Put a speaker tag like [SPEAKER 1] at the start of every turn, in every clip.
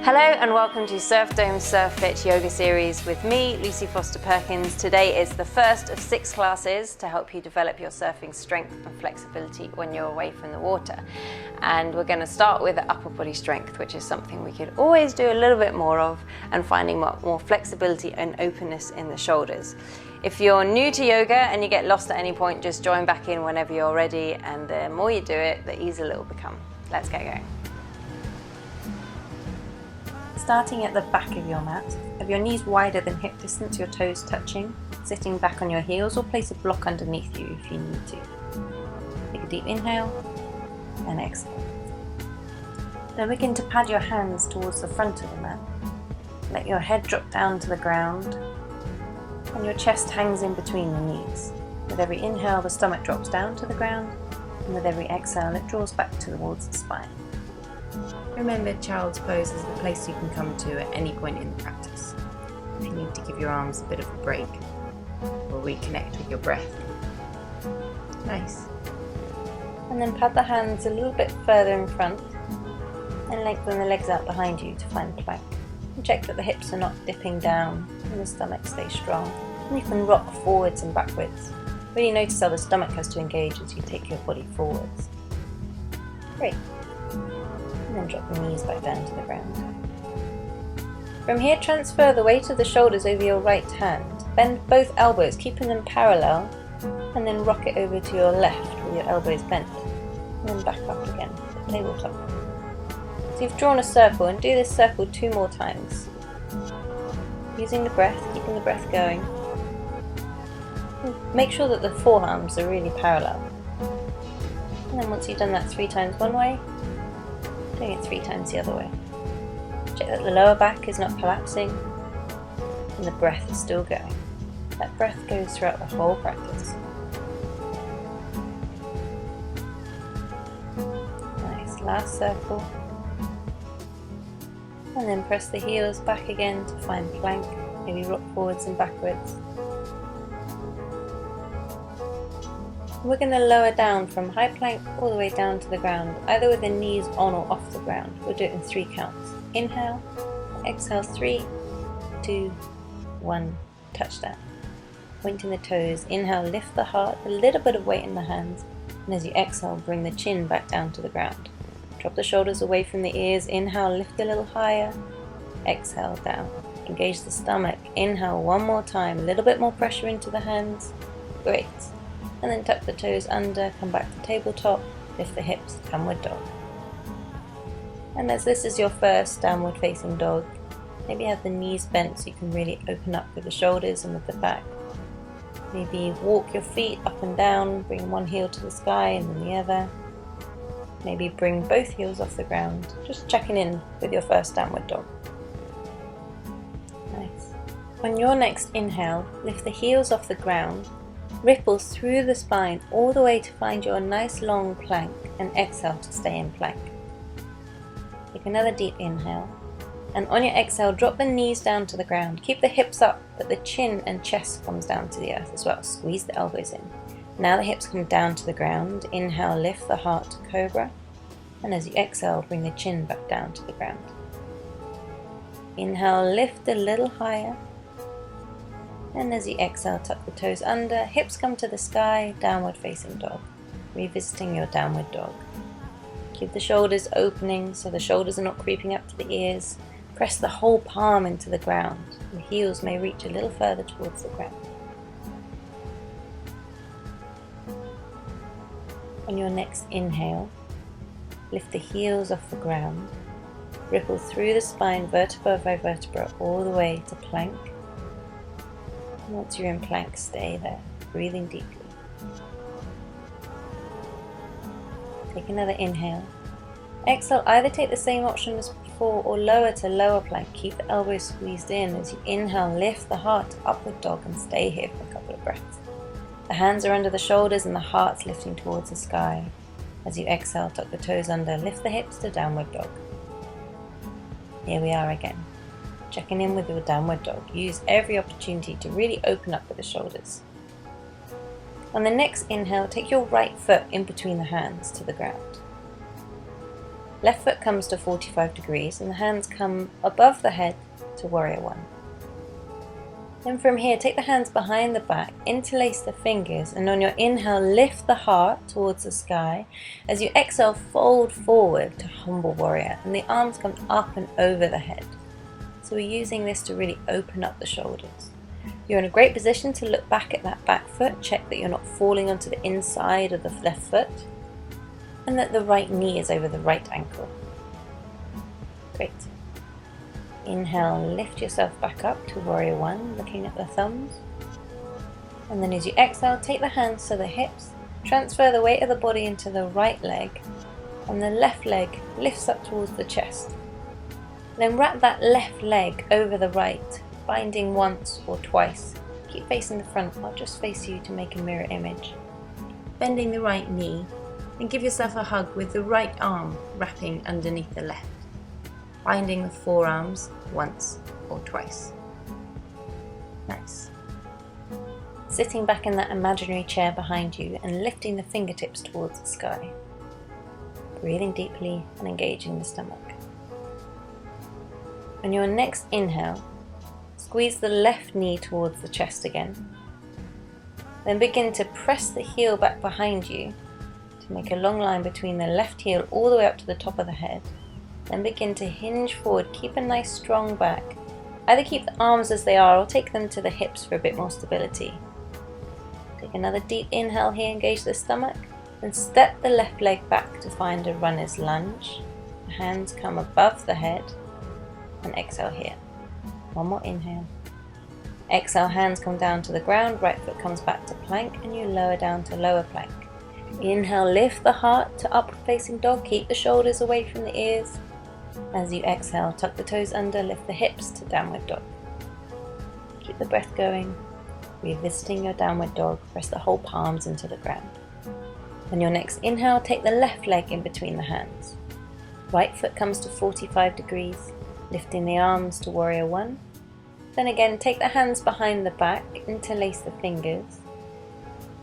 [SPEAKER 1] Hello and welcome to Surfdome Surf Fit Yoga Series with me, Lucy Foster-Perkins. Today is the first of 6 classes to help you develop your surfing strength and flexibility when you're away from the water. And we're going to start with upper body strength, which is something we could always do a little bit more of, and finding more flexibility and openness in the shoulders. If you're new to yoga and you get lost at any point, just join back in whenever you're ready, and the more you do it, the easier it will become. Let's get going. Starting at the back of your mat, have your knees wider than hip distance, your toes touching, sitting back on your heels, or place a block underneath you if you need to. Take a deep inhale and exhale. Then begin to pad your hands towards the front of the mat. Let your head drop down to the ground and your chest hangs in between the knees. With every inhale, the stomach drops down to the ground, and with every exhale, it draws back towards the spine. Remember, child's pose is the place you can come to at any point in the practice. If you need to give your arms a bit of a break or reconnect with your breath. Nice. And then pad the hands a little bit further in front and lengthen the legs out behind you to find plank. And check that the hips are not dipping down and the stomach stays strong. And you can rock forwards and backwards. Really notice how the stomach has to engage as you take your body forwards. Great. And then drop the knees back down to the ground. From here, transfer the weight of the shoulders over your right hand. Bend both elbows, keeping them parallel, and then rock it over to your left with your elbows bent. And then back up again, tabletop. So you've drawn a circle, and do this circle 2 more times. Using the breath, keeping the breath going. And make sure that the forearms are really parallel. And then once you've done that 3 times one way, doing it 3 times the other way. Check that the lower back is not collapsing and the breath is still going. That breath goes throughout the whole practice. Nice, last circle. And then press the heels back again to find plank, maybe rock forwards and backwards. We're going to lower down from high plank all the way down to the ground, either with the knees on or off the ground. We'll do it in 3 counts. Inhale, exhale, 3, 2, 1, touchdown. Pointing the toes, inhale, lift the heart, a little bit of weight in the hands, and as you exhale, bring the chin back down to the ground. Drop the shoulders away from the ears, inhale, lift a little higher, exhale, down. Engage the stomach, inhale 1 more time, a little bit more pressure into the hands, great. And then tuck the toes under, come back to tabletop, lift the hips, downward dog. And as this is your first downward facing dog, maybe have the knees bent so you can really open up with the shoulders and with the back. Maybe walk your feet up and down, bring one heel to the sky and then the other. Maybe bring both heels off the ground, just checking in with your first downward dog. Nice. On your next inhale, lift the heels off the ground, ripple through the spine all the way to find your nice long plank, and exhale to stay in plank. Take another deep inhale, and on your exhale, drop the knees down to the ground. Keep the hips up, but the chin and chest comes down to the earth as well. Squeeze the elbows in. Now the hips come down to the ground. Inhale, lift the heart to cobra, and as you exhale, bring the chin back down to the ground. Inhale, lift a little higher. And as you exhale, tuck the toes under, hips come to the sky, downward facing dog. Revisiting your downward dog. Keep the shoulders opening so the shoulders are not creeping up to the ears. Press the whole palm into the ground. The heels may reach a little further towards the ground. On your next inhale, lift the heels off the ground. Ripple through the spine, vertebra by vertebra, all the way to plank. Once you're in plank, stay there, breathing deeply. Take another inhale. Exhale, either take the same option as before or lower to lower plank. Keep the elbows squeezed in. As you inhale, lift the heart to upward dog and stay here for a couple of breaths. The hands are under the shoulders and the heart's lifting towards the sky. As you exhale, tuck the toes under, lift the hips to downward dog. Here we are again. Checking in with your downward dog. Use every opportunity to really open up with the shoulders. On the next inhale, take your right foot in between the hands to the ground. Left foot comes to 45 degrees and the hands come above the head to warrior one. Then from here, take the hands behind the back, interlace the fingers, and on your inhale, lift the heart towards the sky. As you exhale, fold forward to humble warrior, and the arms come up and over the head. So we're using this to really open up the shoulders. You're in a great position to look back at that back foot, check that you're not falling onto the inside of the left foot, and that the right knee is over the right ankle. Great. Inhale, lift yourself back up to warrior one, looking at the thumbs. And then as you exhale, take the hands to the hips, transfer the weight of the body into the right leg, and the left leg lifts up towards the chest. Then wrap that left leg over the right, binding once or twice. Keep facing the front, I'll just face you to make a mirror image. Bending the right knee, and give yourself a hug with the right arm wrapping underneath the left. Binding the forearms once or twice. Nice. Sitting back in that imaginary chair behind you and lifting the fingertips towards the sky. Breathing deeply and engaging the stomach. On your next inhale, squeeze the left knee towards the chest again. Then begin to press the heel back behind you to make a long line between the left heel all the way up to the top of the head. Then begin to hinge forward, keep a nice strong back. Either keep the arms as they are or take them to the hips for a bit more stability. Take another deep inhale here, engage the stomach, and step the left leg back to find a runner's lunge. The hands come above the head, and exhale here. One more inhale. Exhale, hands come down to the ground, right foot comes back to plank, and you lower down to lower plank. Inhale, lift the heart to upward facing dog, keep the shoulders away from the ears. As you exhale, tuck the toes under, lift the hips to downward dog. Keep the breath going, revisiting your downward dog, press the whole palms into the ground. On your next inhale, take the left leg in between the hands. Right foot comes to 45 degrees, lifting the arms to warrior one. Then again, take the hands behind the back, interlace the fingers.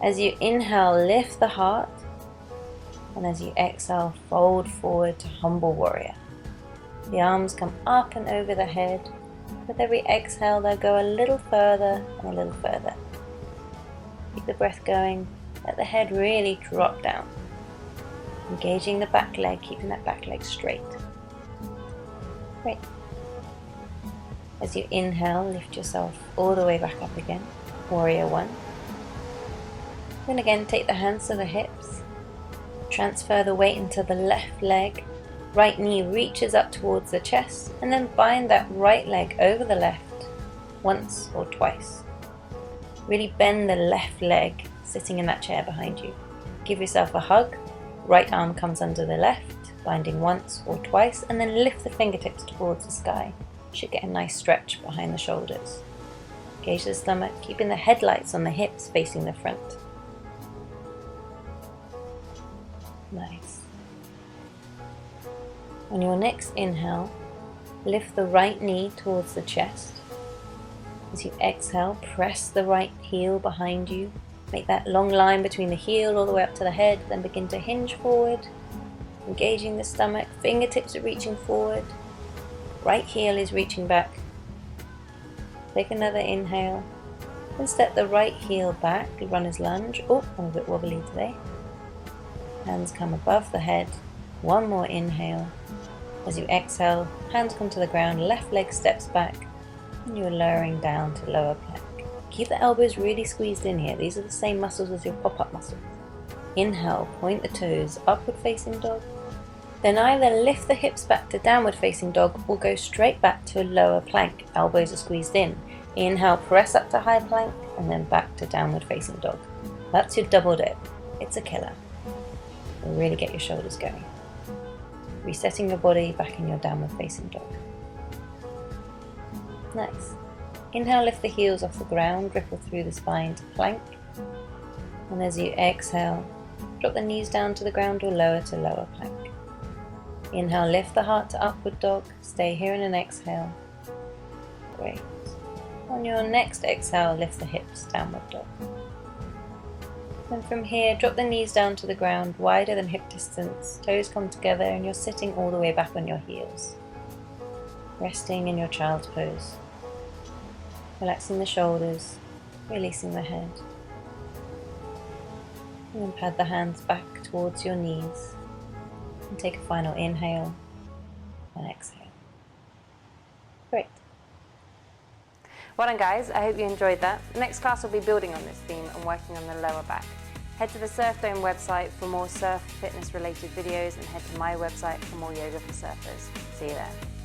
[SPEAKER 1] As you inhale, lift the heart, and as you exhale, fold forward to humble warrior. The arms come up and over the head. With every exhale, they'll go a little further and a little further. Keep the breath going, let the head really drop down. Engaging the back leg, keeping that back leg straight. Great. As you inhale, lift yourself all the way back up again, warrior one. Then again, take the hands to the hips, transfer the weight into the left leg, right knee reaches up towards the chest, and then bind that right leg over the left once or twice. Really bend the left leg sitting in that chair behind you. Give yourself a hug, right arm comes under the left, binding once or twice, and then lift the fingertips towards the sky. You should get a nice stretch behind the shoulders. Engage the stomach, keeping the headlights on the hips facing the front. Nice. On your next inhale, lift the right knee towards the chest. As you exhale, press the right heel behind you. Make that long line between the heel all the way up to the head, then begin to hinge forward, engaging the stomach, fingertips are reaching forward, right heel is reaching back. Take another inhale, and step the right heel back, runner's lunge. Oh, I'm a bit wobbly today. Hands come above the head. One more inhale. As you exhale, hands come to the ground, left leg steps back, and you're lowering down to lower plank. Keep the elbows really squeezed in here. These are the same muscles as your pop-up muscles. Inhale, point the toes, upward facing dog. Then either lift the hips back to downward facing dog or go straight back to a lower plank. Elbows are squeezed in. Inhale, press up to high plank, and then back to downward facing dog. That's your double dip. It's a killer. You'll really get your shoulders going. Resetting your body back in your downward facing dog. Nice. Inhale, lift the heels off the ground, ripple through the spine to plank. And as you exhale, drop the knees down to the ground or lower to lower plank. Inhale, lift the heart to upward dog. Stay here in an exhale. Great. On your next exhale, lift the hips, downward dog. And from here, drop the knees down to the ground, wider than hip distance, toes come together and you're sitting all the way back on your heels. Resting in your child's pose. Relaxing the shoulders, releasing the head. And then pad the hands back towards your knees and take a final inhale and exhale. Great. Well done guys, I hope you enjoyed that. Next class will be building on this theme and working on the lower back. Head to the Surfdome website for more surf fitness related videos and head to my website for more yoga for surfers. See you there.